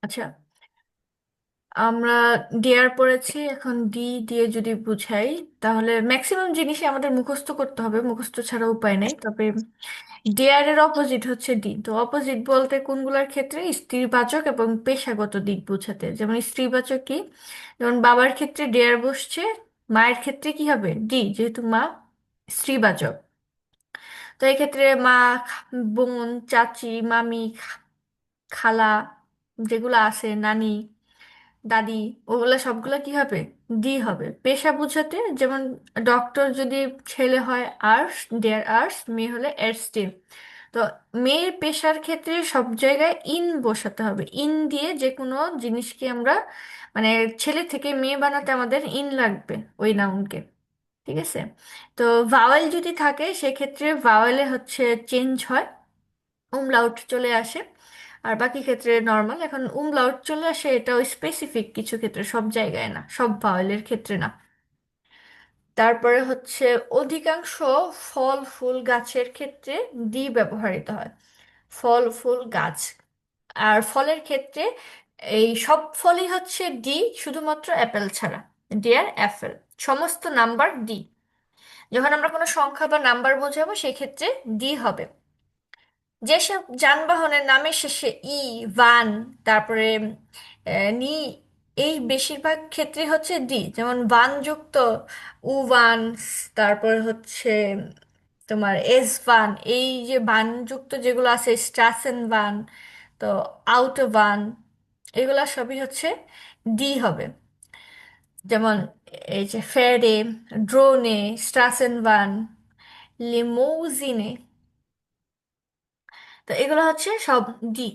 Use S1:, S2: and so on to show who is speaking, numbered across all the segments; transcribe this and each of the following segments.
S1: আচ্ছা, আমরা ডিয়ার পড়েছি, এখন ডি দিয়ে যদি বুঝাই তাহলে ম্যাক্সিমাম জিনিসই আমাদের মুখস্থ করতে হবে, মুখস্থ ছাড়া উপায় নেই। তবে ডিয়ার এর অপোজিট হচ্ছে ডি। তো অপোজিট বলতে কোনগুলোর ক্ষেত্রে? স্ত্রীবাচক এবং পেশাগত দিক বোঝাতে। যেমন স্ত্রীবাচক কি? যেমন বাবার ক্ষেত্রে ডিয়ার বসছে, মায়ের ক্ষেত্রে কি হবে? ডি, যেহেতু মা স্ত্রীবাচক। তো এই ক্ষেত্রে মা, বোন, চাচি, মামি, খালা যেগুলো আছে, নানি, দাদি, ওগুলা সবগুলা কি হবে? ডি হবে। পেশা বোঝাতে যেমন ডক্টর যদি ছেলে হয় আর্টস, দেয়ার আর্টস, মেয়ে হলে এর স্ট্রিম। তো মেয়ের পেশার ক্ষেত্রে সব জায়গায় ইন বসাতে হবে। ইন দিয়ে যে কোনো জিনিসকে আমরা, মানে ছেলে থেকে মেয়ে বানাতে আমাদের ইন লাগবে ওই নাউনকে। ঠিক আছে? তো ভাওয়েল যদি থাকে সেক্ষেত্রে ভাওয়েলে হচ্ছে চেঞ্জ হয়, umlaut চলে আসে। আর বাকি ক্ষেত্রে নর্মাল। এখন umlaut চলে আসে, এটা স্পেসিফিক কিছু ক্ষেত্রে, সব জায়গায় না, সব ভাওয়েলের ক্ষেত্রে না। তারপরে হচ্ছে অধিকাংশ ফল ফুল গাছের ক্ষেত্রে ডি ব্যবহৃত হয়। ফল ফুল গাছ। আর ফলের ক্ষেত্রে এই সব ফলই হচ্ছে ডি, শুধুমাত্র অ্যাপেল ছাড়া। ডিয়ার অ্যাপেল, সমস্ত নাম্বার ডি। যখন আমরা কোনো সংখ্যা বা নাম্বার বোঝাবো সেক্ষেত্রে ডি হবে। যেসব যানবাহনের নামের শেষে ই, ভান, তারপরে নি, এই বেশিরভাগ ক্ষেত্রে হচ্ছে ডি। যেমন ভান যুক্ত উ ভান, তারপর হচ্ছে তোমার এস ভান। এই যে ভান যুক্ত যেগুলো আছে, স্ট্রাসেন ভান, তো আউটো ভান, এগুলা সবই হচ্ছে ডি হবে। যেমন এই যে ফেরে, ড্রোনে, স্ট্রাসেন ভান, লিমোজিনে, তো এগুলো হচ্ছে সব ডি,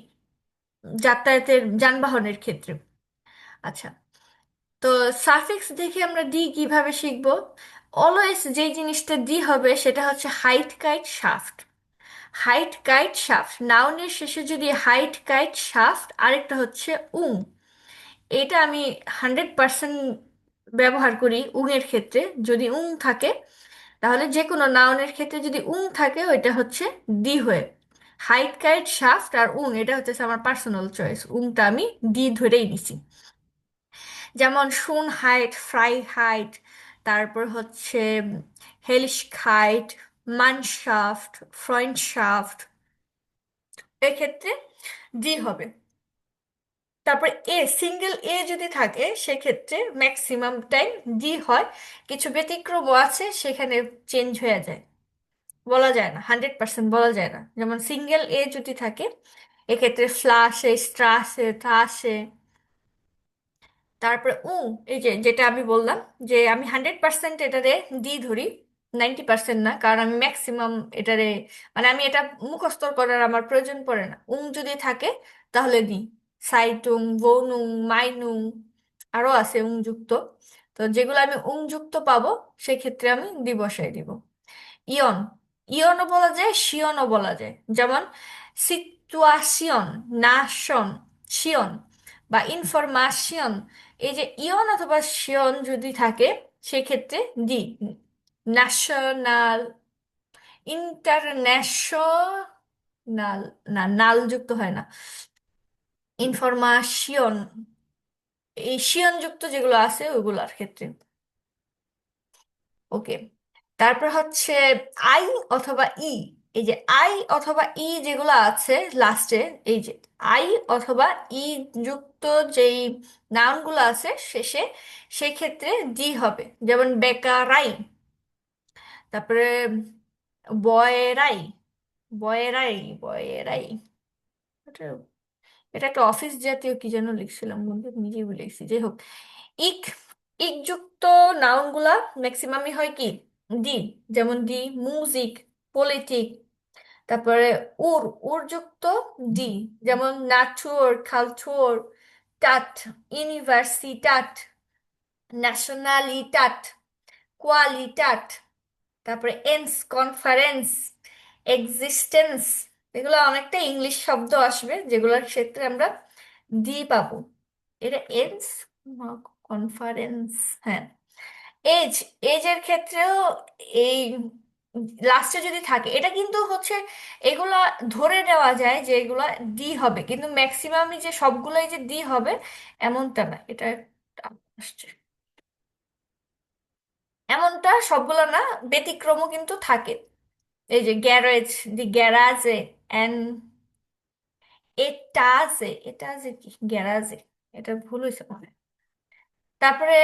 S1: যাতায়াতের যানবাহনের ক্ষেত্রে। আচ্ছা, তো সাফিক্স দেখে আমরা ডি কিভাবে শিখবো? অলওয়েজ যেই জিনিসটা ডি হবে সেটা হচ্ছে height, kite, shaft. Height, kite, shaft, নাউনের শেষে যদি হাইট, কাইট, শাফট, আরেকটা হচ্ছে উং। এটা আমি 100% ব্যবহার করি উং এর ক্ষেত্রে। যদি উং থাকে তাহলে যে কোনো নাউনের ক্ষেত্রে যদি উং থাকে ওইটা হচ্ছে ডি হয়ে। হাইট, কাইট, শাফট আর উং, এটা হচ্ছে আমার পার্সোনাল চয়েস, উংটা আমি ডি ধরেই নিছি। যেমন শুন হাইট, ফ্রাই হাইট, তারপর হচ্ছে হেলিশখাইট, মানশাফট, ফ্রয়েন্ডশাফট, এক্ষেত্রে ডি হবে। তারপর এ, সিঙ্গেল এ যদি থাকে সেক্ষেত্রে ম্যাক্সিমাম টাইম ডি হয়। কিছু ব্যতিক্রমও আছে, সেখানে চেঞ্জ হয়ে যায়, বলা যায় না, 100% বলা যায় না। যেমন সিঙ্গেল এ যদি থাকে এক্ষেত্রে ফ্লাশে, স্ট্রাসে, তাসে। তারপরে এই যে যেটা আমি বললাম, যে আমি 100% এটারে দি ধরি, 90% না, কারণ আমি ম্যাক্সিমাম এটারে, মানে আমি এটা মুখস্থ করার আমার প্রয়োজন পড়ে না। যদি থাকে তাহলে দি। সাইটুং, বনুং, মাইনুং, আরো আছে যুক্ত। তো যেগুলো আমি যুক্ত পাবো সেক্ষেত্রে আমি দি বসাই দিব। ইয়ন, ইয়নও বলা যায়, শিয়নও বলা যায়। যেমন সিচুয়াশন, নাশন, শিয়ন বা ইনফরমাশন। এই যে ইয়ন অথবা শিয়ন যদি থাকে সেক্ষেত্রে দি। ন্যাশনাল, ইন্টারন্যাশনাল, না নাল যুক্ত হয় না, ইনফরমাশন, এই শিয়ন যুক্ত যেগুলো আছে ওইগুলোর ক্ষেত্রে। ওকে। তারপর হচ্ছে আই অথবা ই। এই যে আই অথবা ই যেগুলো আছে লাস্টে, এই যে আই অথবা ই যুক্ত যেই নাউনগুলো আছে শেষে, সেক্ষেত্রে জি হবে। যেমন বেকারাই, তারপরে বয়েরাই, বয়েরাই, বয়েরাই, এটা এটা একটা অফিস জাতীয় কি যেন লিখছিলাম, বন্ধু নিজেই ভুলে গেছি, যাই হোক। ইক, ইক যুক্ত নাউনগুলা ম্যাক্সিমামই হয় কি? ডি। যেমন ডি, মিউজিক, পলিটিক। তারপরে উর, উর যুক্ত ডি। যেমন নাচুর, কালচুর, টাট, ইউনিভার্সিটাট, ন্যাশনালিটাট, কোয়ালিটাট। তারপরে এন্স, কনফারেন্স, এক্সিস্টেন্স। এগুলো অনেকটা ইংলিশ শব্দ আসবে যেগুলোর ক্ষেত্রে আমরা দি পাবো। এটা এন্স, কনফারেন্স, হ্যাঁ। এজ, এজের ক্ষেত্রেও এই লাস্টে যদি থাকে, এটা কিন্তু হচ্ছে এগুলা ধরে নেওয়া যায় যে এগুলা ডি হবে, কিন্তু ম্যাক্সিমামই যে সবগুলোই যে ডি হবে এমনটা না। এটা আসছে, এমনটা সবগুলো না, ব্যতিক্রমও কিন্তু থাকে। এই যে গ্যারেজ, দি গ্যারাজে, এন এটাজে, এটাজে কি গ্যারাজে, এটা ভুল হয়েছে মনে হয়। তারপরে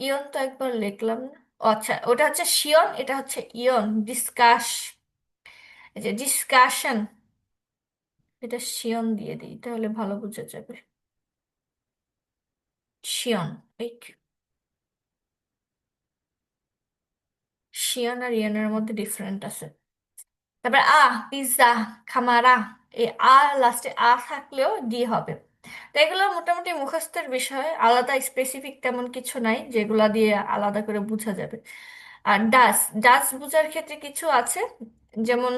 S1: ইয়ন তো একবার লিখলাম না। ও আচ্ছা, ওটা হচ্ছে শিয়ন, এটা হচ্ছে ইয়ন। ডিসকাশ, এই যে ডিসকাশন, এটা শিয়ন দিয়ে দিই তাহলে ভালো বোঝা যাবে। শিয়ন, এই শিয়ন আর ইয়নের মধ্যে ডিফারেন্ট আছে। তারপরে পিৎজা, খামারা, এই লাস্টে থাকলেও ডি হবে। তো এগুলো মোটামুটি মুখস্থের বিষয়, আলাদা স্পেসিফিক তেমন কিছু নাই যেগুলা দিয়ে আলাদা করে বোঝা যাবে। আর ডাস, ডাস বোঝার ক্ষেত্রে কিছু আছে, যেমন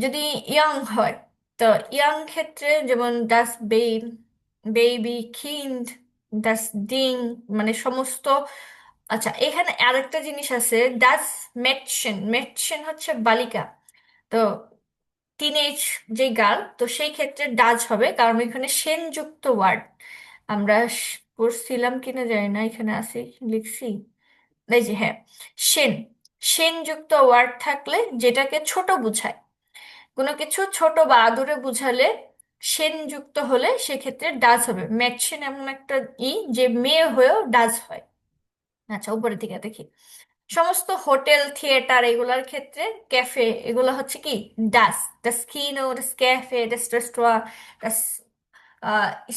S1: যদি ইয়াং হয়, তো ইয়াং ক্ষেত্রে যেমন ডাস বেব, বেবি, কিন্ড, ডাস ডিং, মানে সমস্ত। আচ্ছা, এখানে আরেকটা জিনিস আছে, ডাস মেটশন, মেটশন হচ্ছে বালিকা। তো টিনেজ যে গার্ল, তো সেই ক্ষেত্রে ডাজ হবে, কারণ এখানে সেন যুক্ত ওয়ার্ড। আমরা পড়ছিলাম কিনা জানি না, এখানে আছে লিখছি, এই যে হ্যাঁ, সেন, সেন যুক্ত ওয়ার্ড থাকলে যেটাকে ছোট বোঝায়, কোনো কিছু ছোট বা আদুরে বুঝালে সেন যুক্ত হলে সেক্ষেত্রে ডাজ হবে। ম্যাটসেন এমন একটা যে মেয়ে হয়েও ডাজ হয়। আচ্ছা, উপরের দিকে দেখি, সমস্ত হোটেল, থিয়েটার এগুলার ক্ষেত্রে, ক্যাফে, এগুলো হচ্ছে কি ডাস, ডাস কিনো, ডাস ক্যাফে, ডাস রেস্টোরাঁ, ডাস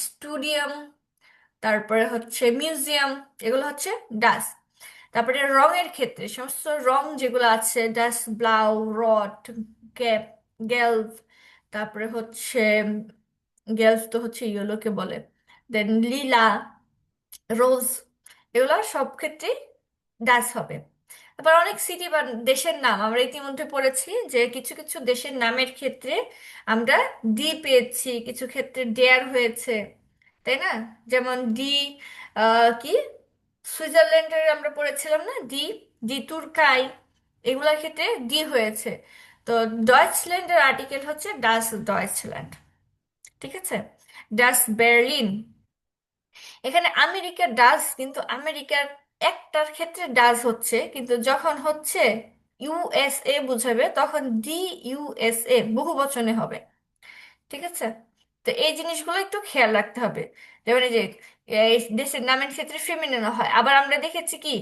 S1: স্টুডিয়াম, তারপরে হচ্ছে মিউজিয়াম, এগুলো হচ্ছে ডাস। তারপরে রঙের ক্ষেত্রে সমস্ত রং যেগুলো আছে, ডাস ব্লাউ, রড, গ্যাপ, গেলভ, তারপরে হচ্ছে গেলভ তো হচ্ছে ইয়েলোকে বলে, দেন লীলা, রোজ, এগুলো সব ক্ষেত্রেই ডাস হবে। তারপর অনেক সিটি বা দেশের নাম আমরা ইতিমধ্যে পড়েছি যে কিছু কিছু দেশের নামের ক্ষেত্রে আমরা ডি পেয়েছি, কিছু ক্ষেত্রে ডেয়ার হয়েছে, তাই না? যেমন ডি, কি সুইজারল্যান্ডের আমরা পড়েছিলাম না ডি, ডি তুর্কাই, এগুলোর ক্ষেত্রে ডি হয়েছে। তো ডয়েচল্যান্ডের আর্টিকেল হচ্ছে ডাস ডয়েচল্যান্ড, ঠিক আছে? ডাস বার্লিন, এখানে আমেরিকা ডাজ, কিন্তু আমেরিকার একটার ক্ষেত্রে ডাজ হচ্ছে, কিন্তু যখন হচ্ছে ইউএসএ বুঝাবে তখন ডি ইউএসএ বহু বচনে হবে, ঠিক আছে? তো এই জিনিসগুলো একটু খেয়াল রাখতে হবে। যেমন এই যে এই দেশের নামের ক্ষেত্রে ফেমিনিনও হয়, আবার আমরা দেখেছি কি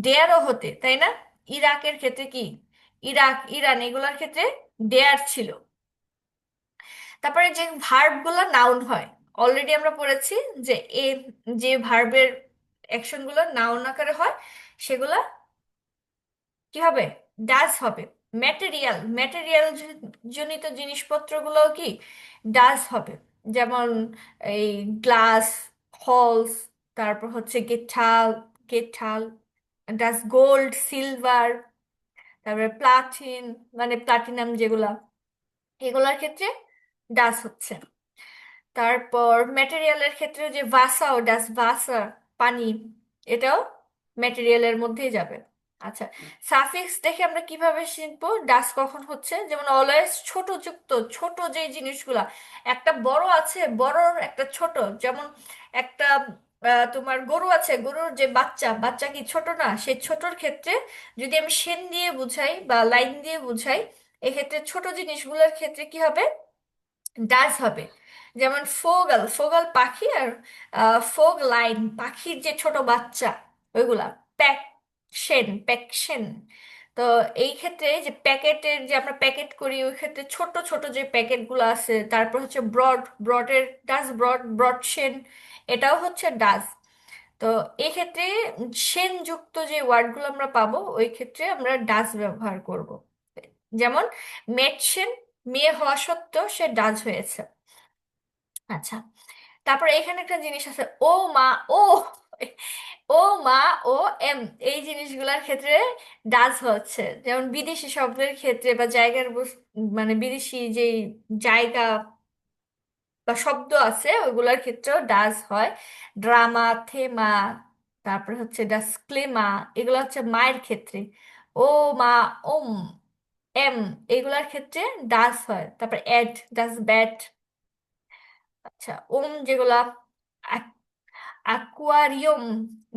S1: ডেয়ারও হতে, তাই না? ইরাকের ক্ষেত্রে কি ইরাক, ইরান, এগুলোর ক্ষেত্রে ডেয়ার ছিল। তারপরে যে ভার্ব গুলো নাউন হয়, অলরেডি আমরা পড়েছি যে এ, যে ভার্বের অ্যাকশন গুলো নাউন আকারে হয় সেগুলা কি হবে, ডাজ হবে। ম্যাটেরিয়াল, ম্যাটেরিয়াল জনিত জিনিসপত্রগুলোও কি ডাজ হবে। যেমন এই গ্লাস, হলস, তারপর হচ্ছে গেঠাল, গেঠাল, ডাজ গোল্ড, সিলভার, তারপরে প্লাটিন, মানে প্লাটিনাম যেগুলা, এগুলার ক্ষেত্রে ডাজ হচ্ছে। তারপর ম্যাটেরিয়ালের ক্ষেত্রে যে ভাসা ও ডাস ভাসা, পানি, এটাও ম্যাটেরিয়ালের মধ্যেই যাবে। আচ্ছা, সাফিক্স দেখে আমরা কিভাবে শিখবো ডাস কখন হচ্ছে, যেমন অলওয়েজ ছোট যুক্ত, ছোট যে জিনিসগুলা, একটা বড় আছে, বড়র একটা ছোট, যেমন একটা তোমার গরু আছে, গরুর যে বাচ্চা, বাচ্চা কি ছোট না? সেই ছোটর ক্ষেত্রে যদি আমি সেন দিয়ে বুঝাই বা লাইন দিয়ে বুঝাই, এক্ষেত্রে ছোট জিনিসগুলোর ক্ষেত্রে কি হবে, ডাচ হবে। যেমন ফোগল, ফোগল পাখি, আর ফোগ লাইন পাখির যে ছোট বাচ্চা, ওইগুলা প্যাকশেন, প্যাকশেন। তো এই ক্ষেত্রে যে প্যাকেটের যে আমরা প্যাকেট করি, ওই ক্ষেত্রে ছোট ছোট যে প্যাকেটগুলো আছে, তারপর হচ্ছে ব্রড, ব্রডের ডাচ ব্রড, ব্রডশেন, এটাও হচ্ছে ডাচ। তো এক্ষেত্রে সেন যুক্ত যে ওয়ার্ডগুলো আমরা পাবো ওই ক্ষেত্রে আমরা ডাচ ব্যবহার করব। যেমন মেডসেন, মেয়ে হওয়া সত্ত্বেও সে ডাচ হয়েছে। আচ্ছা, তারপর এখানে একটা জিনিস আছে, ও মা, ও, ও মা, ও এম, এই জিনিসগুলোর ক্ষেত্রে ডাচ হচ্ছে। যেমন বিদেশি শব্দের ক্ষেত্রে বা জায়গার মানে বিদেশি যে জায়গা বা শব্দ আছে ওইগুলোর ক্ষেত্রেও ডাচ হয়। ড্রামা, থেমা, তারপরে হচ্ছে ডাসক্লেমা, এগুলো হচ্ছে মায়ের ক্ষেত্রে। ও মা, ওম, এম, এগুলার ক্ষেত্রে ডাস হয়। তারপর এড, ডাস ব্যাট। আচ্ছা, ওম যেগুলা, অ্যাকুয়ারিয়াম,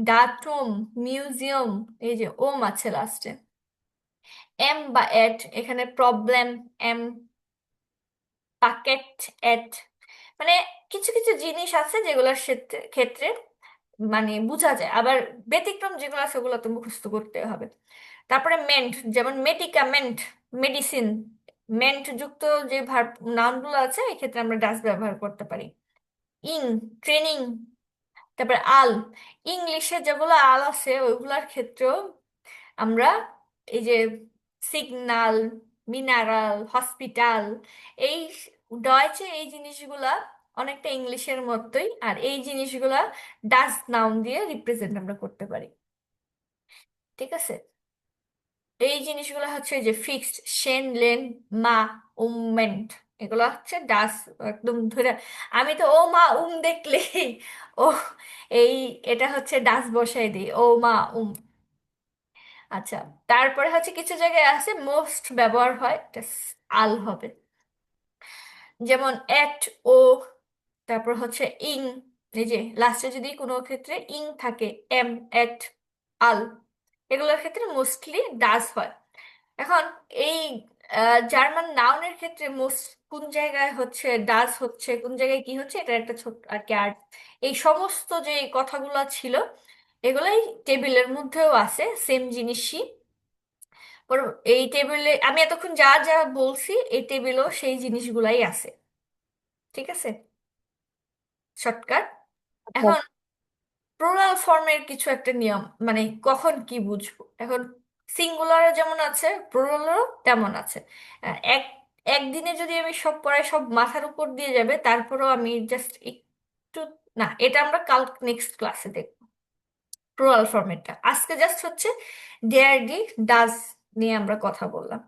S1: ডাটম, মিউজিয়াম, এই যে ওম আছে লাস্টে। এম বা এট, এখানে প্রবলেম, এম, পাকেট, এট। মানে কিছু কিছু জিনিস আছে যেগুলোর ক্ষেত্রে ক্ষেত্রে মানে বোঝা যায়, আবার ব্যতিক্রম যেগুলো আছে ওগুলো তো মুখস্থ করতে হবে। তারপরে মেন্ট, যেমন মেডিকামেন্ট, মেডিসিন। মেন্ট যুক্ত যে ভার্ব নাউনগুলো আছে এক্ষেত্রে আমরা ডাস ব্যবহার করতে পারি। ইং, ট্রেনিং। তারপরে আল, ইংলিশে যেগুলো আল আছে ওইগুলার ক্ষেত্রেও আমরা এই যে সিগনাল, মিনারাল, হসপিটাল, এই ডয়েচে এই জিনিসগুলা অনেকটা ইংলিশের মতোই, আর এই জিনিসগুলা ডাস নাউন দিয়ে রিপ্রেজেন্ট আমরা করতে পারি। ঠিক আছে, এই জিনিসগুলো হচ্ছে এই যে ফিক্সড, শেন, লেন, মা, উমমেন্ট, এগুলো হচ্ছে ডাস। একদম ধরে আমি তো ও মা উম দেখলেই ও এই এটা হচ্ছে ডাস বসাই দিই, ও মা উম। আচ্ছা, তারপরে হচ্ছে কিছু জায়গায় আছে মোস্ট ব্যবহার হয়, এটা আল হবে। যেমন এট, ও, তারপর হচ্ছে ইং, এই যে লাস্টে যদি কোনো ক্ষেত্রে ইং থাকে, এম, এট, আল, এগুলোর ক্ষেত্রে মোস্টলি ডাস হয়। এখন এই জার্মান নাউনের ক্ষেত্রে মোস্ট কোন জায়গায় হচ্ছে ডাস হচ্ছে, কোন জায়গায় কি হচ্ছে, এটা একটা ছোট আর কি আর্ট। এই সমস্ত যে কথাগুলো ছিল এগুলাই টেবিলের মধ্যেও আছে, সেম জিনিসই। এই টেবিলে আমি এতক্ষণ যা যা বলছি এই টেবিলেও সেই জিনিসগুলাই আছে। ঠিক আছে, শর্টকাট।
S2: আচ্ছা।
S1: এখন প্লুরাল ফর্মের কিছু একটা নিয়ম, মানে কখন কি বুঝবো। এখন সিঙ্গুলারে যেমন আছে প্লুরালও তেমন আছে। এক একদিনে যদি আমি সব পড়াই সব মাথার উপর দিয়ে যাবে, তারপরেও আমি জাস্ট একটু, না এটা আমরা কাল নেক্সট ক্লাসে দেখবো প্লুরাল ফর্মেটটা। আজকে জাস্ট হচ্ছে ডেয়ার ডি, ডাজ নিয়ে আমরা কথা বললাম।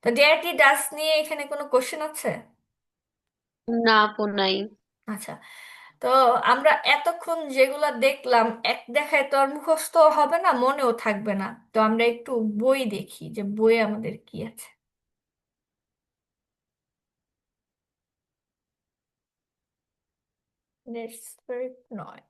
S1: তো ডেয়ার ডি, ডাজ নিয়ে এখানে কোনো কোশ্চেন আছে?
S2: না আপু, নাই।
S1: আচ্ছা, তো আমরা এতক্ষণ যেগুলা দেখলাম এক দেখায় তো আর মুখস্থ হবে না, মনেও থাকবে না। তো আমরা একটু বই দেখি যে বইয়ে আমাদের কি আছে। নেটস্পার্ক নয়,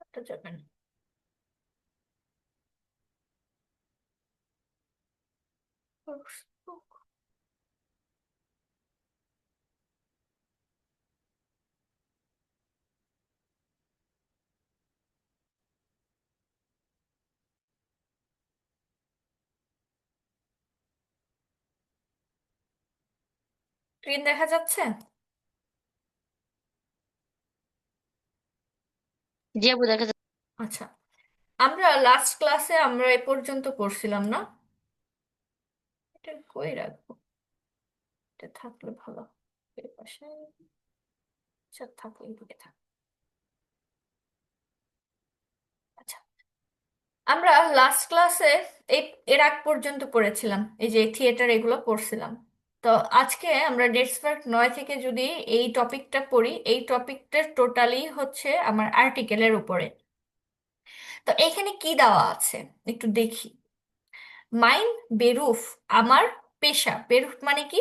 S1: এটা যাবে না। স্ক্রিন দেখা যাচ্ছে?
S2: জি আপু, দেখা যাচ্ছে।
S1: আচ্ছা, আমরা লাস্ট ক্লাসে আমরা এ পর্যন্ত পড়ছিলাম না? এটা কই রাখবো, এটা থাকলে ভালো, এই পাশে। আচ্ছা থাকলে এদিকে থাক। আচ্ছা, আমরা লাস্ট ক্লাসে এই এর আগ পর্যন্ত পড়েছিলাম, এই যে থিয়েটার এগুলো পড়ছিলাম। তো আজকে আমরা ডেটসবার্গ 9 থেকে যদি এই টপিকটা পড়ি, এই টপিকটা টোটালি হচ্ছে আমার আর্টিকেলের উপরে। তো এখানে কি দেওয়া আছে একটু দেখি। মাইন বেরুফ, আমার পেশা, বেরুফ মানে কি,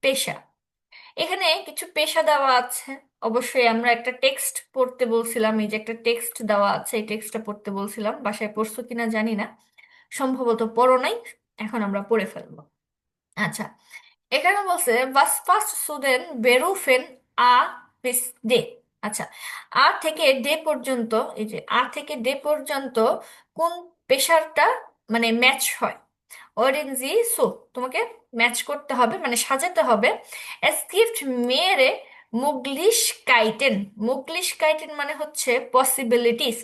S1: পেশা। এখানে কিছু পেশা দেওয়া আছে। অবশ্যই আমরা একটা টেক্সট পড়তে বলছিলাম, এই যে একটা টেক্সট দেওয়া আছে, এই টেক্সটটা পড়তে বলছিলাম, বাসায় পড়ছো কিনা জানি না, সম্ভবত পড়ো নাই, এখন আমরা পড়ে ফেলবো। আচ্ছা, এখানে বলছে was fast student বেরুফেন আ bis ডে। আচ্ছা, আ থেকে ডে পর্যন্ত, এই যে আ থেকে ডে পর্যন্ত কোন পেশারটা মানে ম্যাচ হয়। অরেঞ্জি সো, তোমাকে ম্যাচ করতে হবে মানে সাজাতে হবে। Es gibt mehrere Möglichkeiten, Möglichkeiten মানে হচ্ছে পসিবিলিটিস,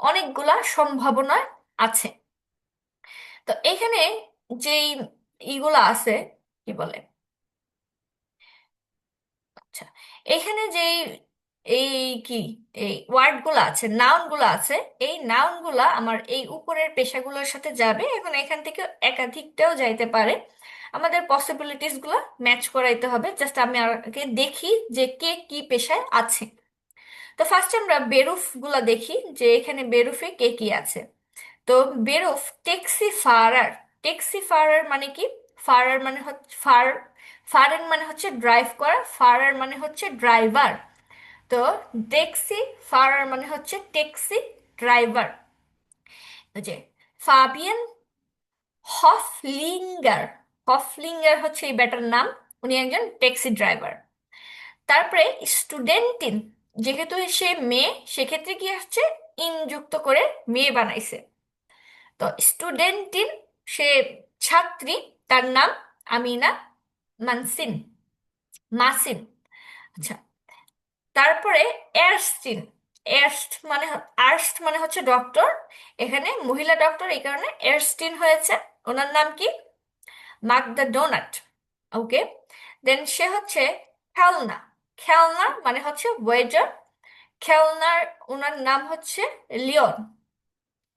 S1: অনেকগুলা সম্ভাবনা আছে। তো এখানে যেই ইগুলা আছে, কি বলে, আচ্ছা, এখানে যে এই কি এই ওয়ার্ড গুলা আছে, নাউন গুলা আছে, এই নাউন গুলা আমার এই উপরের পেশাগুলোর সাথে যাবে। এখন এখান থেকে একাধিকটাও যাইতে পারে। আমাদের পসিবিলিটিস গুলো ম্যাচ করাইতে হবে। জাস্ট আমি আগে দেখি যে কে কি পেশায় আছে। তো ফার্স্ট আমরা বেরুফ গুলা দেখি যে এখানে বেরুফে কে কি আছে। তো বেরুফ ট্যাক্সি ফারার। ট্যাক্সি ফারার মানে কি? ফারার মানে হচ্ছে ফারেন মানে হচ্ছে ড্রাইভ করা, ফারার মানে হচ্ছে ড্রাইভার। তো ট্যাক্সি ফারার মানে হচ্ছে ট্যাক্সি ড্রাইভার। যে ফাবিয়ান হফলিঙ্গার। হফলিঙ্গার হচ্ছে এই ব্যাটার নাম, উনি একজন ট্যাক্সি ড্রাইভার। তারপরে স্টুডেন্টিন, যেহেতু সে মেয়ে সেক্ষেত্রে কি হচ্ছে, ইন যুক্ত করে মেয়ে বানাইছে। তো স্টুডেন্টিন, সে ছাত্রী, তার নাম আমিনা মানসিন, মাসিন। আচ্ছা, তারপরে এরস্টিন। আর্স্ট মানে হচ্ছে ডক্টর, এখানে মহিলা ডক্টর, এই কারণে এরস্টিন হয়েছে। ওনার নাম কি? মাকদা ডোনাট। ওকে। দেন সে হচ্ছে খেলনা। খেলনা মানে হচ্ছে ওয়েটার। খেলনার ওনার নাম হচ্ছে লিওন,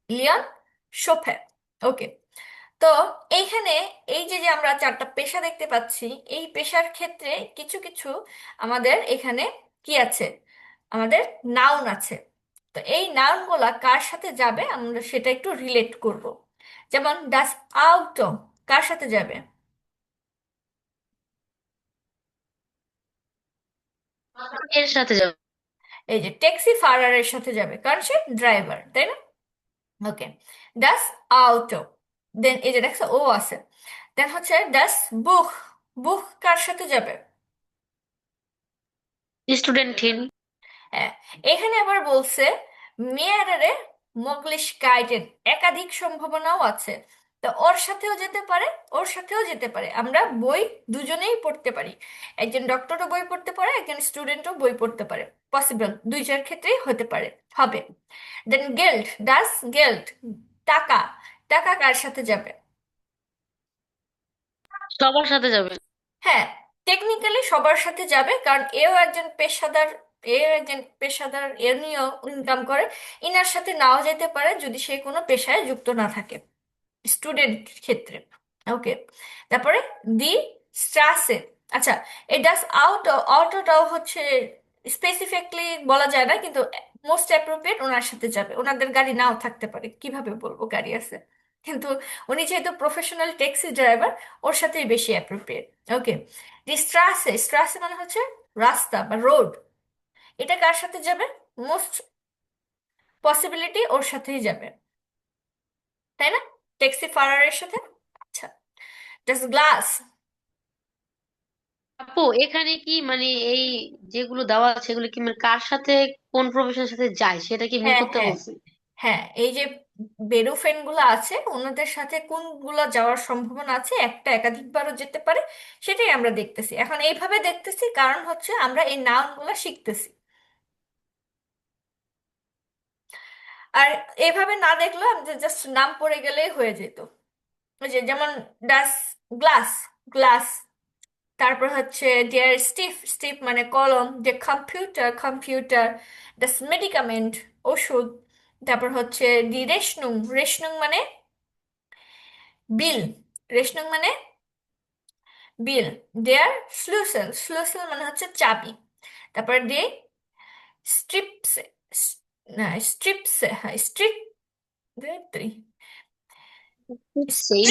S1: লিওন শোফে। ওকে। তো এইখানে এই যে যে আমরা চারটা পেশা দেখতে পাচ্ছি, এই পেশার ক্ষেত্রে কিছু কিছু আমাদের এখানে কি আছে, আমাদের নাউন আছে। তো এই নাউনগুলা কার সাথে যাবে আমরা সেটা একটু রিলেট করব। যেমন ডাস আউটো কার সাথে যাবে?
S2: এর সাথে যাবে।
S1: এই যে ট্যাক্সি ফারারের সাথে যাবে, কারণ সে ড্রাইভার, তাই না? ওকে। ডাস আউটো। দেন এই যে দেখছো ও আছে। দেন হচ্ছে ডাস বুক। বুক কার সাথে যাবে?
S2: স্টুডেন্ট হিন।
S1: হ্যাঁ। এখানে আবার বলছে মেয়ারে মগলিশ গাইডেন, একাধিক সম্ভাবনাও আছে। তো ওর সাথেও যেতে পারে, ওর সাথেও যেতে পারে। আমরা বই দুজনেই পড়তে পারি, একজন ডক্টরও বই পড়তে পারে, একজন স্টুডেন্টও বই পড়তে পারে। পসিবল, দুইটার ক্ষেত্রেই হতে পারে, হবে। দেন গেল্ড, ডাস গেল্ড টাকা। টাকা কার সাথে যাবে?
S2: সবার সাথে যাবে।
S1: হ্যাঁ, টেকনিক্যালি সবার সাথে যাবে, কারণ এও একজন পেশাদার, এও একজন পেশাদার, এ নিয়েও ইনকাম করে। ইনার সাথে নাও যেতে পারে যদি সে কোনো পেশায় যুক্ত না থাকে, স্টুডেন্ট ক্ষেত্রে। ওকে। তারপরে দি স্ট্রাসে। আচ্ছা, এই ডাস আউট, অটোটাও হচ্ছে স্পেসিফিকলি বলা যায় না, কিন্তু মোস্ট অ্যাপ্রোপ্রিয়েট ওনার সাথে যাবে। ওনাদের গাড়ি নাও থাকতে পারে, কিভাবে বলবো গাড়ি আছে, কিন্তু উনি যেহেতু প্রফেশনাল ট্যাক্সি ড্রাইভার, ওর সাথেই বেশি অ্যাপ্রোপ্রিয়েট। ওকে। দি স্ট্রাসে, স্ট্রাসে মানে হচ্ছে রাস্তা বা রোড। এটা কার সাথে যাবে? মোস্ট পসিবিলিটি ওর সাথেই যাবে, তাই না? ট্যাক্সি ফারারের সাথে। আচ্ছা, জাস্ট গ্লাস।
S2: আপু এখানে কি মানে এই যেগুলো দেওয়া আছে এগুলো কি মানে কার সাথে, কোন প্রফেশনের সাথে যায় সেটা কি মিন
S1: হ্যাঁ
S2: করতে
S1: হ্যাঁ
S2: বলছে?
S1: হ্যাঁ, এই যে বেরোফেন গুলো আছে ওনাদের সাথে কোনগুলো যাওয়ার সম্ভাবনা আছে, একটা একাধিকবারও যেতে পারে, সেটাই আমরা দেখতেছি। এখন এইভাবে দেখতেছি কারণ হচ্ছে আমরা এই নাউন গুলা শিখতেছি। আর এইভাবে না দেখলে আমাদের জাস্ট নাম পড়ে গেলেই হয়ে যেত। ওই যে যেমন ডাস গ্লাস, গ্লাস। তারপর হচ্ছে ডিয়ার স্টিফ, স্টিফ মানে কলম। যে কম্পিউটার, কম্পিউটার। ডাস মেডিকামেন্ট, ওষুধ। তারপর হচ্ছে দি রেশনুং, রেশনুং মানে বিল, রেশনুং মানে বিল। দেয়ার স্লুসেল, স্লুসেল মানে হচ্ছে চাবি। তারপর দে স্ট্রিপসে, না স্ট্রিপসে, হ্যাঁ স্ট্রিপ, স্প্রিট,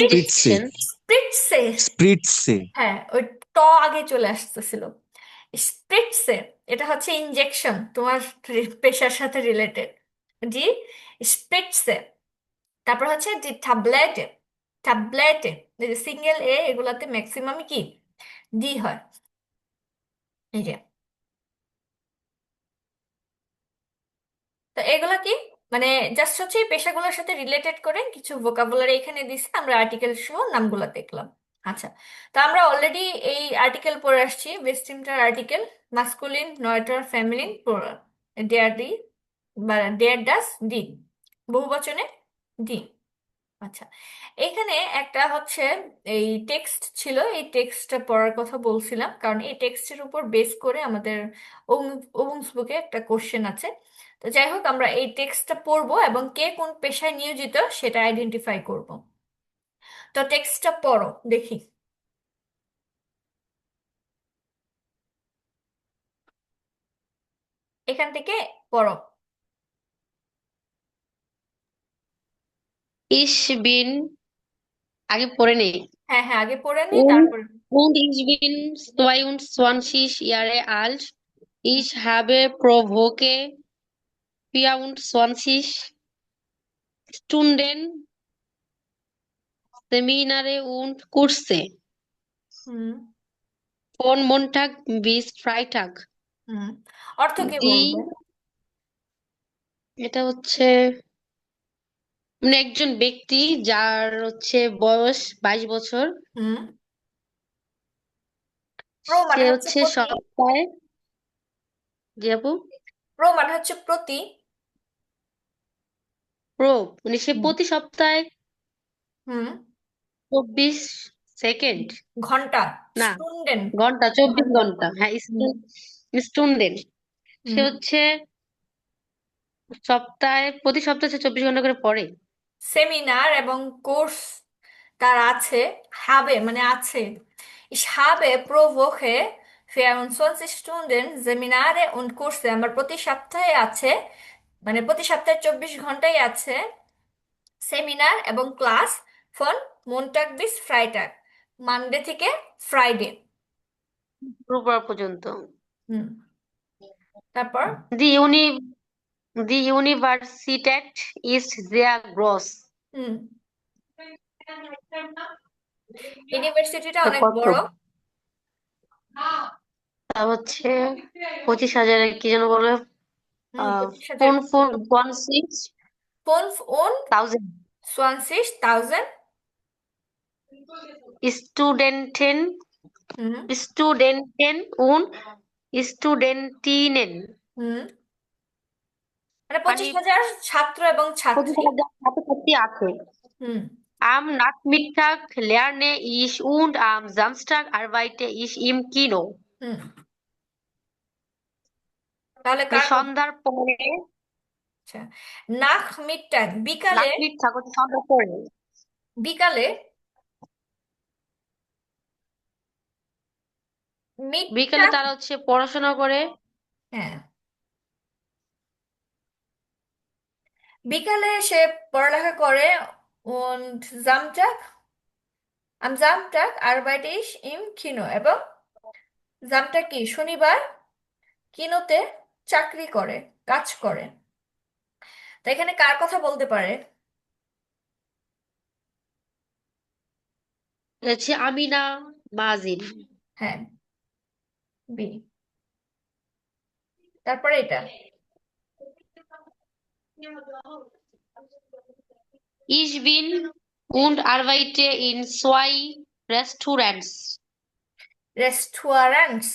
S2: ইনজেকশন।
S1: স্প্রিটসে।
S3: স্প্রিটসে।
S1: হ্যাঁ, ওই ট আগে চলে আসতেছিল। স্প্রিটসে, এটা হচ্ছে ইনজেকশন, তোমার পেশার সাথে রিলেটেড। জি স্প্রিটসে। তারপর হচ্ছে যে ট্যাবলেটে, ট্যাবলেটে সিঙ্গেল এ এগুলাতে ম্যাক্সিমাম কি ডি হয়। এই যে, তো এগুলা কি মানে জাস্ট হচ্ছে এই পেশাগুলোর সাথে রিলেটেড করে কিছু ভোকাবুলারি এখানে দিছে, আমরা আর্টিকেল সহ নামগুলো দেখলাম। আচ্ছা, তো আমরা অলরেডি এই আর্টিকেল পড়ে আসছি, বেস্টিমটার আর্টিকেল। মাস্কুলিন নয়টার, ফেমিনিন প্লুরাল। ডেয়ার ডি বা ডেয়ার ডাস ডি, বহুবচনে ডি। আচ্ছা, এখানে একটা হচ্ছে এই টেক্সট ছিল, এই টেক্সটটা পড়ার কথা বলছিলাম, কারণ এই টেক্সটের উপর বেস করে আমাদের ওবুংস বুকে একটা কোশ্চেন আছে। তো যাই হোক, আমরা এই টেক্সটটা পড়বো এবং কে কোন পেশায় নিয়োজিত সেটা আইডেন্টিফাই করব। তো টেক্সটটা পড়ো দেখি। এখান থেকে পড়ো।
S2: ইস বিন, আগে পড়ে নেই।
S1: হ্যাঁ হ্যাঁ, আগে পড়ে নি
S2: Und,
S1: তারপরে।
S2: und ich bin 22 Jahre alt. Ich habe pro Woche 24 Stunden Seminare und Kurse.
S1: হুম
S2: Von Montag bis Freitag.
S1: হুম। অর্থ কি বলবো?
S2: Die, এটা হচ্ছে মানে একজন ব্যক্তি যার হচ্ছে বয়স 22 বছর।
S1: হুম। প্রো
S2: সে
S1: মানে হচ্ছে
S2: হচ্ছে
S1: প্রতি।
S2: সপ্তাহে, জি আপু,
S1: প্রো মানে হচ্ছে প্রতি।
S2: প্রো মানে সে
S1: হুম
S2: প্রতি সপ্তাহে
S1: হুম।
S2: 24 সেকেন্ড,
S1: ঘন্টা।
S2: না
S1: স্টুডেন্ট।
S2: ঘন্টা, 24
S1: ঘন্টা।
S2: ঘন্টা, হ্যাঁ
S1: হুম
S2: স্টুডেন্ট। সে
S1: হুম।
S2: হচ্ছে প্রতি সপ্তাহে সে 24 ঘন্টা করে পড়ে।
S1: সেমিনার এবং কোর্স তার আছে। হাবে মানে আছে। Ich habe pro Woche 24 Stunden Seminare und Kurse। আমার প্রতি সপ্তাহে আছে, মানে প্রতি সপ্তাহে 24 ঘন্টাই আছে সেমিনার এবং ক্লাস। ফন মন্টাগ বিস ফ্রাইটাগ, মানডে থেকে ফ্রাইডে।
S2: শুক্রবার পর্যন্ত।
S1: হুম। তারপর।
S2: দি ইউনি দি ইউনিভার্সিটেট ইজ দেয়ার গ্রস।
S1: হুম। ইউনিভার্সিটিটা অনেক
S2: কত?
S1: বড়।
S2: তা হচ্ছে 25,000 কি যেন বলে,
S1: হুম, 25,000।
S2: Phone phone 16
S1: 5 und
S2: thousand
S1: 20.000।
S2: স্টুডেন্টেন
S1: হুম
S2: স্টুডেন্টেন und স্টুডেন্টিনেন।
S1: হুম। মানে
S2: মানে
S1: 25,000 ছাত্র এবং ছাত্রী।
S2: 25,000 ছাত্রছাত্রী আছে।
S1: হুম
S2: Am Nachmittag lerne ich und am Samstag arbeite ich im Kino.
S1: হুম। তাহলে
S2: মানে
S1: কার কথা?
S2: সন্ধ্যার পরে,
S1: আচ্ছা। নাখ মিটটাগ বিকালে।
S2: নাচমিথ্যা হচ্ছে সন্ধ্যার পরে।
S1: বিকালে।
S2: বিকেলে
S1: মিটটাগ।
S2: তারা হচ্ছে পড়াশোনা করে।
S1: হ্যাঁ, বিকালে সে পড়ালেখা করে। und Samstag, am Samstag arbeite ich im Kino। এবং জামটা কি শনিবার কিনোতে চাকরি করে, কাজ করে। তো এখানে কার কথা বলতে পারে?
S2: হচ্ছে আমিনা মাজিন।
S1: হ্যাঁ, বি। তারপরে এটা।
S2: Ich bin und arbeite in 2 Restaurants.
S1: রেস্টুরেন্টস।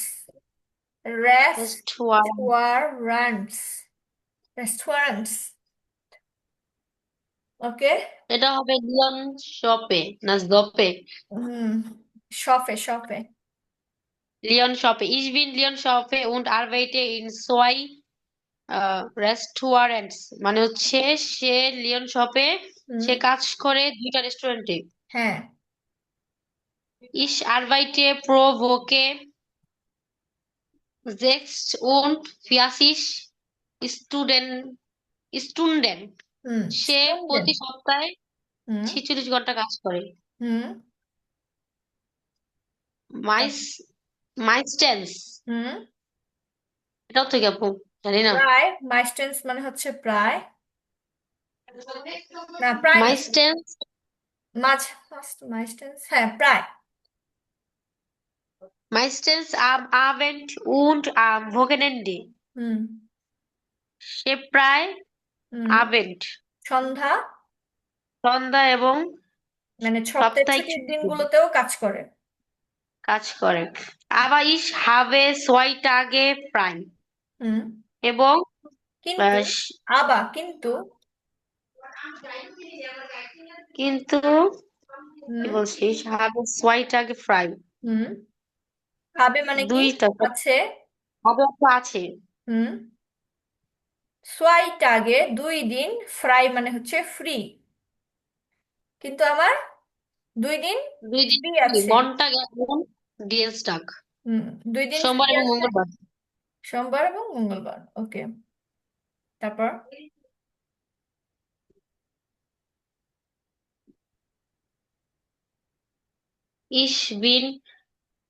S2: Restaurant,
S1: রেস্টুরেন্টস। রেস্টুরেন্টস। ওকে।
S2: এটা হবে লিয়ন শপে না জপে?
S1: হুম। শপে শপে।
S2: লিয়ন শপে। Ich bin লিয়ন শপে und arbeite in 2 Restaurants, মানে হচ্ছে সে লিয়ন শপে,
S1: হুম।
S2: সে কাজ করে 2টা রেস্টুরেন্টে।
S1: হ্যাঁ।
S2: Ich arbeite pro Woche 46 Student, Stunden.
S1: হুম।
S2: সে
S1: স্টুডেন্ট।
S2: প্রতি সপ্তাহে
S1: হুম
S2: 46 ঘন্টা কাজ করে।
S1: হুম।
S2: মাইস মাইস্টেন্স,
S1: হুম।
S2: এটাও থেকে আপু জানি না।
S1: প্রায়। মাইস্টেন্স মানে হচ্ছে প্রায়। না, প্রায় না।
S2: মাইস্টেন্স
S1: মাঝ। মাইস্টেন্স, হ্যাঁ প্রায়।
S2: মাইস্টেন্স am Abend und am Wochenende.
S1: হুম
S2: সে প্রায়
S1: হুম।
S2: আবেন্ড,
S1: সন্ধ্যা
S2: সন্ধ্যা এবং
S1: মানে সপ্তাহের
S2: সাপ্তাহিক
S1: ছুটির
S2: ছুটি
S1: দিনগুলোতেও কাজ করে।
S2: কাজ করে। আবার ইস হাবে সোয়াইট আগে প্রাইম,
S1: হুম।
S2: এবং
S1: কিন্তু।
S2: আহ,
S1: কিন্তু।
S2: কিন্তু কি
S1: হুম
S2: বলছিস, হাবে সোয়াইট আগে প্রাইম,
S1: হুম। হবে মানে কি?
S2: দুইটা
S1: আছে।
S2: হাবে তো আছে।
S1: হুম। সোয়াইট আগে 2 দিন, ফ্রাই মানে হচ্ছে ফ্রি। কিন্তু আমার 2 দিন
S2: 2 দিন
S1: ফ্রি
S2: কি
S1: আছে।
S2: মনটা গেল ডিএনস্টাক,
S1: হুম। 2 দিন ফ্রি
S2: সোমবার এবং
S1: আছে।
S2: মঙ্গলবার।
S1: সোমবার এবং মঙ্গলবার, ওকে। তারপর?
S2: ইস বিন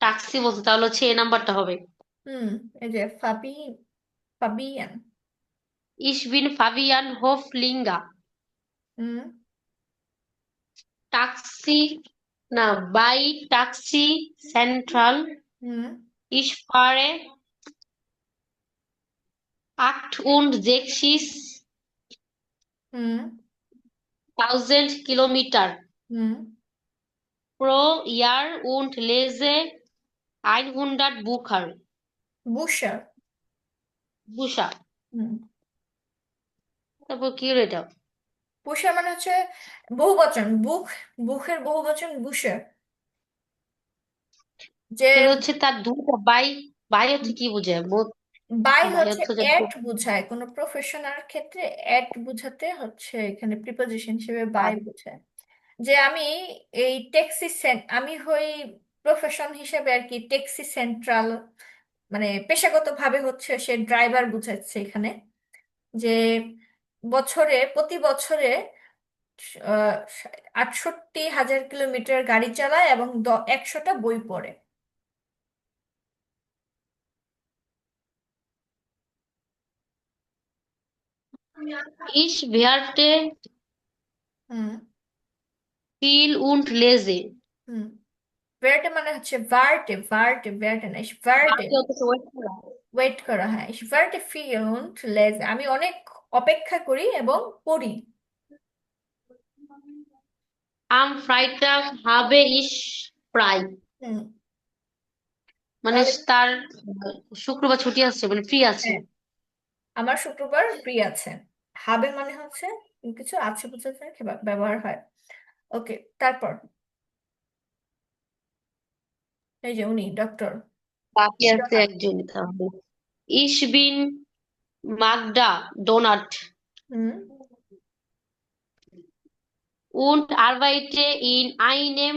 S2: টাক্সি বলতে, তাহলে হচ্ছে এ নাম্বারটা হবে।
S1: হুম, এই যে ফাবিয়ান।
S2: ইস বিন ফাবিয়ান হোফ লিঙ্গা।
S1: হুম।
S2: টাক্সি, না, বাই টাক্সি সেন্ট্রাল।
S1: হুম।
S2: Ich fahre 68
S1: হুম।
S2: Kilometer
S1: হুম।
S2: pro Jahr und lese 100 Bücher.
S1: বুশার।
S2: বুসা।
S1: হুম।
S2: তারপর কি হলো এটা?
S1: বুশার মানে হচ্ছে বহু বচন, বুখের বহু বচন বুশার। যে
S2: তাহলে হচ্ছে তার দুটো বাই। বাই হচ্ছে কি বোঝায়
S1: বাই
S2: বাই
S1: হচ্ছে
S2: হচ্ছে যে
S1: এট বোঝায়, কোনো প্রফেশনাল ক্ষেত্রে এট বোঝাতে হচ্ছে এখানে প্রিপোজিশন হিসেবে বাই বোঝায়। যে আমি এই আমি হই প্রফেশন হিসেবে আর কি ট্যাক্সি সেন্ট্রাল, মানে পেশাগতভাবে হচ্ছে সে ড্রাইভার বুঝাচ্ছে এখানে। যে প্রতি বছরে 68,000 কিলোমিটার গাড়ি চালায় এবং 100টা বই পড়ে।
S2: Ich werde
S1: হুম।
S2: viel und lese।
S1: হুম। ভার্টে মানে হচ্ছে ভার্টে না, ভার্টে
S2: বাকি হচ্ছে wait করা।
S1: ওয়েট করা, হ্যাঁ। ভার্টে ফিউন্ট লেজ, আমি অনেক অপেক্ষা করি এবং পড়ি।
S2: Am Freitag habe ich frei।
S1: হুম।
S2: মানে
S1: তাহলে
S2: তার শুক্রবার ছুটি আছে, মানে ফ্রি আছে।
S1: হ্যাঁ, আমার শুক্রবার ফ্রি আছে। হাবে মানে হচ্ছে কিছু আছে বোঝাতে ব্যবহার হয়। ওকে। তারপর এই যে উনি ডক্টর।
S2: বাকি আছে একজন তাহলে। Ich bin Magda Donat
S1: hmm.
S2: und arbeite in einem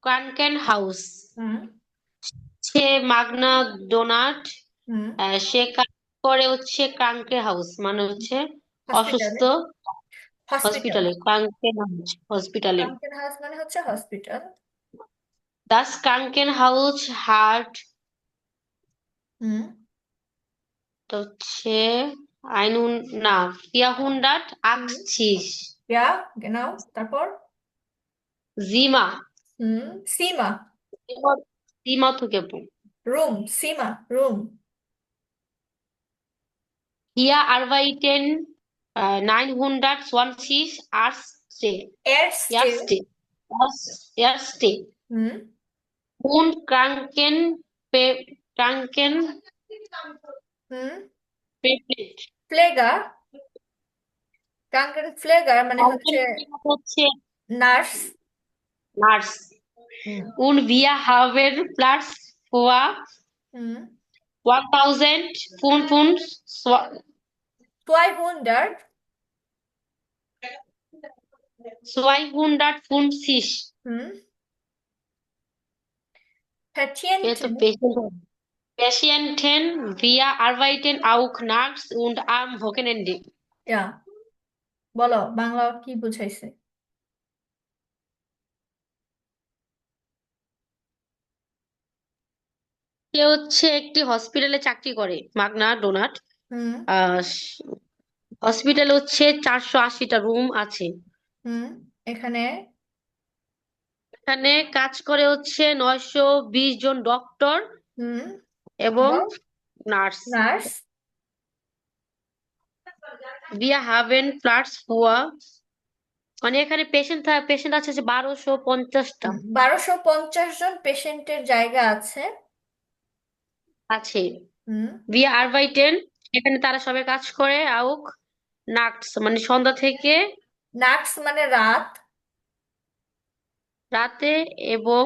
S2: Krankenhaus।
S1: হুম।
S2: সে মাগনা ডোনাট।
S1: হুম।
S2: সে কাজ করে হচ্ছে ক্রাঙ্কের হাউস, মানে হচ্ছে অসুস্থ
S1: হসপিটালে। হসপিটাল।
S2: হসপিটালে, ক্রাঙ্কের হাউস হসপিটালে।
S1: ক্রাঙ্কেন হাউস মানে হচ্ছে হসপিটাল।
S2: দাস ক্রাঙ্কেন হাউস হার্ট।
S1: হুম।
S2: তো হচ্ছে আইনুন, না, 480
S1: ইয়া, genau। তারপর?
S2: জিমা।
S1: হুম। সীমা।
S2: জিমা থেকে পড়ি।
S1: রুম, সীমা, রুম।
S2: Hier arbeiten 920
S1: এয়ারস্টে।
S2: Ärzte, Ärzte
S1: হুম।
S2: und Kranken,
S1: হুম।
S2: Krankenpfleger
S1: ফ্লেগার। ক্রাঙ্কেন ফ্লেগার মানে হচ্ছে
S2: হচ্ছে
S1: নার্স।
S2: নার্স।
S1: হুম।
S2: Und wir haben Platz für
S1: হুম।
S2: 1500,
S1: সোয়াই হুন্ডার।
S2: 250।
S1: হুম।
S2: এ তো
S1: প্যাটিয়েন্টেন।
S2: Patienten, wir arbeiten auch nachts und am Wochenende।
S1: ইয়া, বলো বাংলা কি বুঝাইছে?
S2: সে হচ্ছে একটি হসপিটালে চাকরি করে, মাগনা ডোনাট।
S1: হুম।
S2: আহ হসপিটালে হচ্ছে 480টা রুম আছে।
S1: হুম। এখানে।
S2: এখানে কাজ করে হচ্ছে 920 জন ডক্টর
S1: হুম।
S2: এবং
S1: এবং
S2: nurse.
S1: Nurse.
S2: Wir haben Platz für, মানে এখানে পেশেন্ট আছে যে 1250টা
S1: 1250 জন পেশেন্টের জায়গা আছে।
S2: আছে।
S1: হুম।
S2: Wir arbeiten, এখানে তারা সবাই কাজ করে আউক নাটস, মানে সন্ধ্যা থেকে
S1: নাটস মানে রাত।
S2: রাতে, এবং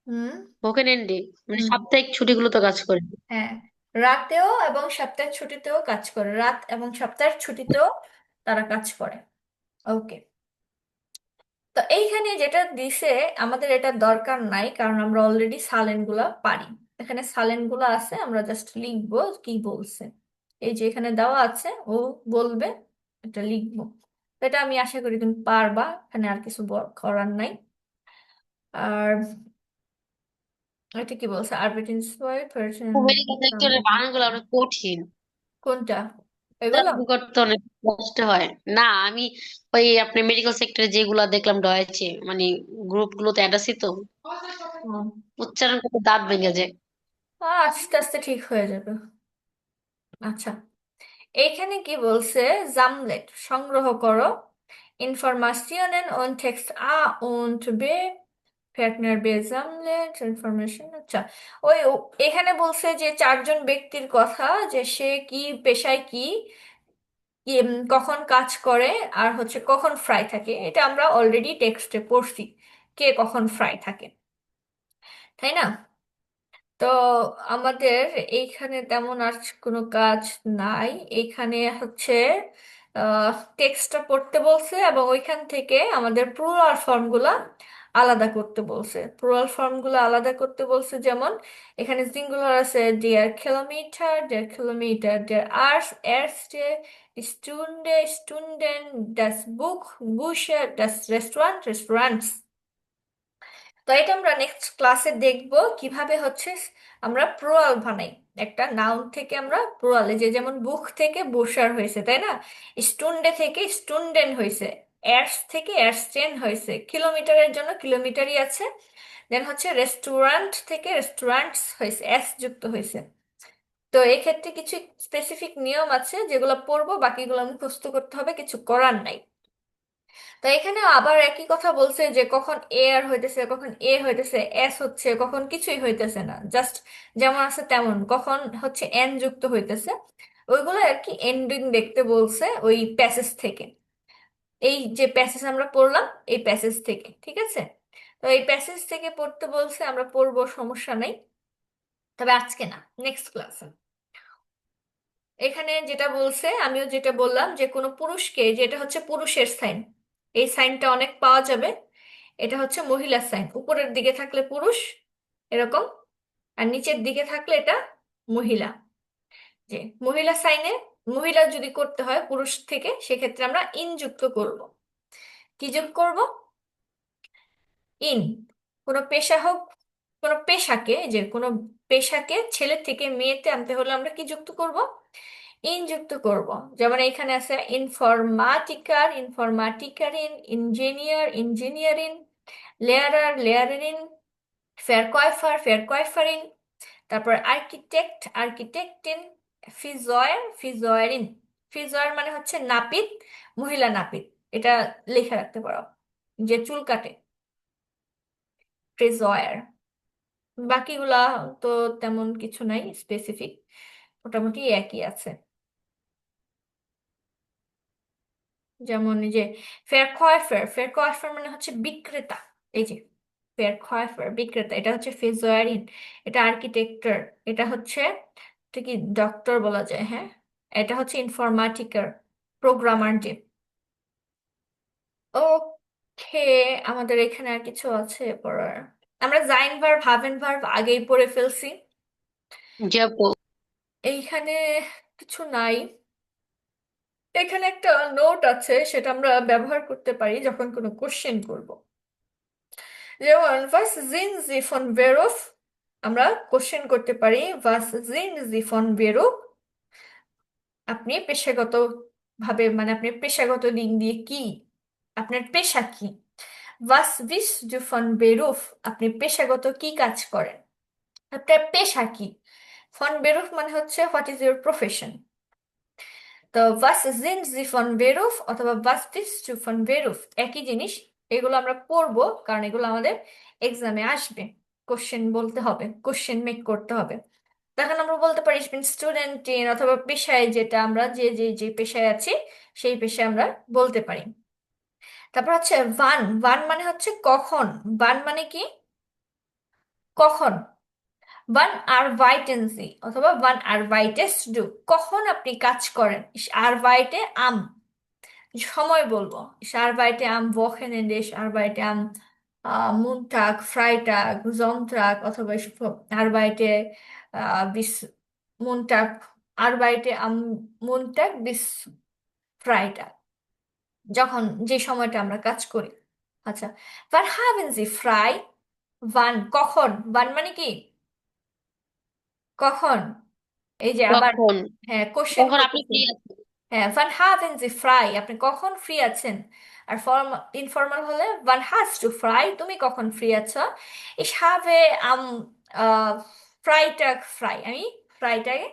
S1: হুম।
S2: ভোকেনেন্ডে মানে
S1: হুম।
S2: সাপ্তাহিক ছুটিগুলোতে কাজ করে।
S1: হ্যাঁ, রাতেও এবং সপ্তাহের ছুটিতেও কাজ করে, রাত এবং সপ্তাহের ছুটিতেও তারা কাজ করে। ওকে। তো এইখানে যেটা দিছে আমাদের এটা দরকার নাই, কারণ আমরা অলরেডি সালেন গুলা পারি। এখানে সাইলেন্ট গুলো আছে, আমরা জাস্ট লিখবো কি বলছে। এই যে এখানে দেওয়া আছে, ও বলবে, এটা লিখবো। এটা আমি আশা করি তুমি পারবা, এখানে আর কিছু করার নাই। আর এটা কি বলছে, আরবিট্রারি পার্সন।
S2: মেডিকেল সেক্টরের বানানগুলো অনেক কঠিন।
S1: কোনটা? এগুলো?
S2: উচ্চারণ করতে অনেক কষ্ট হয়। না, আমি ওই আপনি মেডিকেল সেক্টরে যেগুলা দেখলাম ডয়েছে মানে গ্রুপ গুলোতে অ্যাড আছি তো,
S1: হুম।
S2: উচ্চারণ করতে দাঁত ভেঙে যায়।
S1: আস্তে আস্তে ঠিক হয়ে যাবে। আচ্ছা, এইখানে কি বলছে, জামলেট সংগ্রহ করো, ইনফরমাশনের und Text A und B, ফ্যাকনার বে জামলেট ইনফরমেশন। আচ্ছা, এখানে বলছে যে চারজন ব্যক্তির কথা, যে সে কি পেশায় কি, কখন কাজ করে, আর হচ্ছে কখন ফ্রাই থাকে। এটা আমরা অলরেডি টেক্সটে পড়ছি, কে কখন ফ্রাই থাকে, তাই না? তো আমাদের এইখানে তেমন আর কোনো কাজ নাই। এইখানে হচ্ছে টেক্সটটা পড়তে বলছে, এবং ওইখান থেকে আমাদের প্লুরাল ফর্মগুলা আলাদা করতে বলছে। প্লুরাল ফর্মগুলো আলাদা করতে বলছে, যেমন এখানে সিঙ্গুলার আছে ডিয়ার কিলোমিটার, ডিয়ার কিলোমিটার, ডিয়ার আর্স, এরস্টে, স্টুন্ডে, স্টুন্ডেন, ডাস বুক, বুশে, ডাস রেস্টুরেন্ট, রেস্টুরেন্টস। তো এটা আমরা নেক্সট ক্লাসে দেখব কিভাবে হচ্ছে আমরা প্লুরাল বানাই। একটা নাউন থেকে আমরা প্লুরালে, যে যেমন বুক থেকে বুশার হয়েছে, তাই না? স্টুন্ডে থেকে স্টুন্ডেন হয়েছে, এর্স থেকে এর্সটেন হয়েছে, কিলোমিটারের জন্য কিলোমিটারই আছে। দেন হচ্ছে রেস্টুরেন্ট থেকে রেস্টুরেন্টস হয়েছে, এস যুক্ত হয়েছে। তো এক্ষেত্রে কিছু স্পেসিফিক নিয়ম আছে যেগুলো পড়বো, বাকিগুলো মুখস্থ করতে হবে, কিছু করার নাই। তো এখানে আবার একই কথা বলছে, যে কখন এ আর হইতেছে, কখন এ হইতেছে, এস হচ্ছে, কখন কিছুই হইতেছে না, জাস্ট যেমন আছে তেমন, কখন হচ্ছে এন যুক্ত হইতেছে। ওইগুলো আর কি এন্ডিং দেখতে বলছে ওই প্যাসেজ থেকে। এই যে প্যাসেজ আমরা পড়লাম, এই প্যাসেজ থেকে, ঠিক আছে? তো এই প্যাসেজ থেকে পড়তে বলছে, আমরা পড়বো, সমস্যা নেই। তবে আজকে না, নেক্সট ক্লাসে। এখানে যেটা বলছে, আমিও যেটা বললাম, যে কোনো পুরুষকে, যেটা হচ্ছে পুরুষের সাইন, এই সাইনটা অনেক পাওয়া যাবে। এটা হচ্ছে মহিলার সাইন, উপরের দিকে থাকলে পুরুষ এরকম, আর নিচের দিকে থাকলে এটা মহিলা। যে মহিলা সাইনে, মহিলা যদি করতে হয় পুরুষ থেকে, সেক্ষেত্রে আমরা ইন যুক্ত করব। কি যোগ করব? ইন। কোনো পেশা হোক, কোনো পেশাকে, যে কোনো পেশাকে ছেলে থেকে মেয়েতে আনতে হলে আমরা কি যুক্ত করব? ইন যুক্ত করব। যেমন এখানে আছে ইনফরমাটিকার, ইনফরমাটিকারিন, ইঞ্জিনিয়ার, ইঞ্জিনিয়ারিন, লেয়ারার, লেয়ারিন, ফেরকয়ফার, ফেরকয়ফারিন। তারপর আর্কিটেক্ট, আর্কিটেক্টিন, ফিজয়ার, ফিজয়ারিন। ফিজয়ার মানে হচ্ছে নাপিত, মহিলা নাপিত। এটা লিখে রাখতে পারো, যে চুল কাটে, ফ্রিজয়ার। বাকিগুলা তো তেমন কিছু নাই স্পেসিফিক, মোটামুটি একই আছে। যেমন এই যে ফেরকয়ফার, ফেরকয়ফার মানে হচ্ছে বিক্রেতা। এই যে ফেরকয়ফার বিক্রেতা, এটা হচ্ছে ফিজয়ারিন, এটা আর্কিটেক্টর, এটা হচ্ছে, এটা কি ডক্টর বলা যায়, হ্যাঁ। এটা হচ্ছে ইনফরম্যাটিকার, প্রোগ্রামার যে। ওকে, আমাদের এখানে আর কিছু আছে পড়ার? আমরা জাইন ভার্ব, হাভেন ভার্ব আগেই পড়ে ফেলছি।
S2: জি আপু।
S1: এইখানে কিছু নাই। এখানে একটা নোট আছে, সেটা আমরা ব্যবহার করতে পারি যখন কোনো কোশ্চেন করব। যেমন was sind Sie von Beruf, আমরা কোশ্চেন করতে পারি was sind Sie von Beruf, আপনি পেশাগত ভাবে, মানে আপনি পেশাগত দিক দিয়ে কি, আপনার পেশা কি। was bist du von Beruf, আপনি পেশাগত কি কাজ করেন, আপনার পেশা কি। von Beruf মানে হচ্ছে হোয়াট ইজ ইউর প্রফেশন। তো was sind Sie von Beruf অথবা was bist du von Beruf একই জিনিস। এগুলো আমরা পড়বো, কারণ এগুলো আমাদের এক্সামে আসবে, কোশ্চেন বলতে হবে, কোশ্চেন মেক করতে হবে। তখন আমরা বলতে পারি স্টুডেন্ট ইন, অথবা পেশায়, যেটা আমরা যে যে যে পেশায় আছি সেই পেশায় আমরা বলতে পারি। তারপর হচ্ছে ভান, ভান মানে হচ্ছে কখন। ভান মানে কি? কখন। ভান আরভাইটেন্সি অথবা ভান আরভাইটেস ডু, কখন আপনি কাজ করেন। আরভাইটে আম, সময় বলবো, ich arbeite am Wochenende, ich arbeite am মুনটাগ, ফ্রাইটাগ, জংট্রাগ অথবা আরবাইটে বিস মুনটাগ, আরবাইটে আম মুনটাগ বিস ফ্রাইটাগ, যখন যে সময়টা আমরা কাজ করি। আচ্ছা, wann haben Sie frei? wann কখন, wann মানে কি কখন, এই যে আবার,
S2: কখন?
S1: হ্যাঁ কোশ্চেন
S2: কখন আপনি
S1: করতেছি।
S2: ফ্রি আছেন?
S1: হ্যাঁ, wann haben Sie frei, আপনি কখন ফ্রি আছেন। আর ইনফর্মাল হলে wann hast du frei, তুমি কখন ফ্রি আছো। ich habe am Freitag frei, আমি ফ্রাইটাগে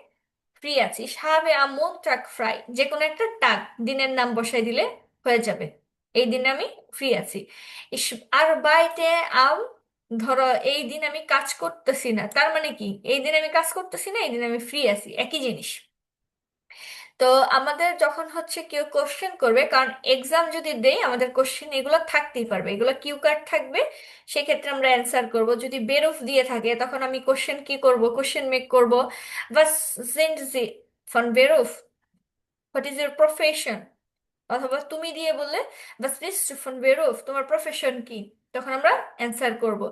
S1: ফ্রি আছি। ich habe am Montag frei, যে কোনো একটা টাগ দিনের নাম বসাই দিলে হয়ে যাবে, এই দিনে আমি ফ্রি আছি। ich arbeite am, ধরো এই দিন আমি কাজ করতেছি না, তার মানে কি এই দিন আমি কাজ করতেছি না, এই দিন আমি ফ্রি আছি, একই জিনিস। তো আমাদের যখন হচ্ছে কেউ কোশ্চেন করবে, কারণ এক্সাম যদি দেই আমাদের কোশ্চেন এগুলো থাকতেই পারবে, এগুলো কিউ কার্ড থাকবে, সেক্ষেত্রে আমরা অ্যান্সার করব। যদি বেরোফ দিয়ে থাকে তখন আমি কোশ্চেন কি করব, কোশ্চেন মেক করব, was sind Sie von Beruf, what is your profession, অথবা তুমি দিয়ে বললে was bist du von Beruf, তোমার প্রফেশন কি, তখন আমরা অ্যান্সার করব।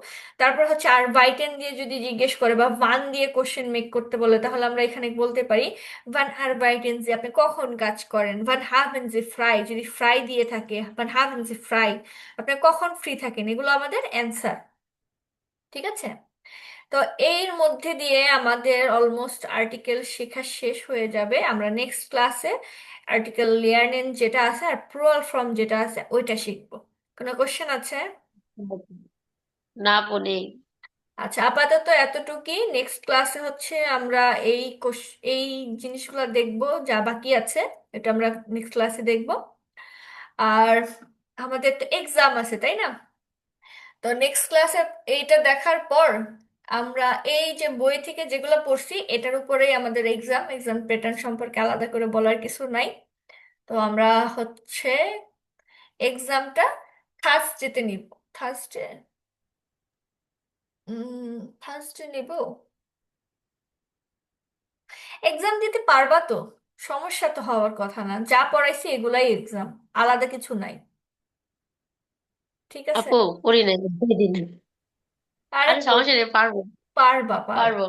S1: তারপর হচ্ছে আর বাইটেন দিয়ে যদি জিজ্ঞেস করে বা ওয়ান দিয়ে কোশ্চেন মেক করতে বলে, তাহলে আমরা এখানে বলতে পারি wann arbeiten Sie, আপনি কখন কাজ করেন। wann haben Sie frei, যদি ফ্রাই দিয়ে থাকে wann haben Sie frei, আপনি কখন ফ্রি থাকেন, এগুলো আমাদের অ্যান্সার। ঠিক আছে। তো এর মধ্যে দিয়ে আমাদের অলমোস্ট আর্টিকেল শেখা শেষ হয়ে যাবে। আমরা নেক্সট ক্লাসে আর্টিকেল লিয়ার্নিং যেটা আছে আর প্লুরাল ফর্ম যেটা আছে ওইটা শিখবো। কোনো কোশ্চেন আছে?
S2: না পড়ে।
S1: আচ্ছা, আপাতত এতটুকুই। নেক্সট ক্লাসে হচ্ছে আমরা এই জিনিসগুলো দেখবো, যা বাকি আছে এটা আমরা নেক্সট ক্লাসে দেখবো। আর আমাদের তো এক্সাম আছে, তাই না? তো নেক্সট ক্লাসে এইটা দেখার পর আমরা এই যে বই থেকে যেগুলো পড়ছি এটার উপরেই আমাদের এক্সাম, এক্সাম প্যাটার্ন সম্পর্কে আলাদা করে বলার কিছু নাই। তো আমরা হচ্ছে এক্সামটা থার্সডেতে নিব। থার্সডে, থার্সডে নিব। এক্সাম দিতে পারবা তো, সমস্যা তো হওয়ার কথা না, যা পড়াইছি এগুলাই এক্সাম, আলাদা কিছু নাই। ঠিক আছে।
S2: আপু, করি নাই, দিয়ে দিন।
S1: আরে
S2: আরে সমস্যা নেই, পারবো।
S1: পারবা পারবা।
S2: পারবো।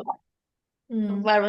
S1: হুম।
S2: পারবো।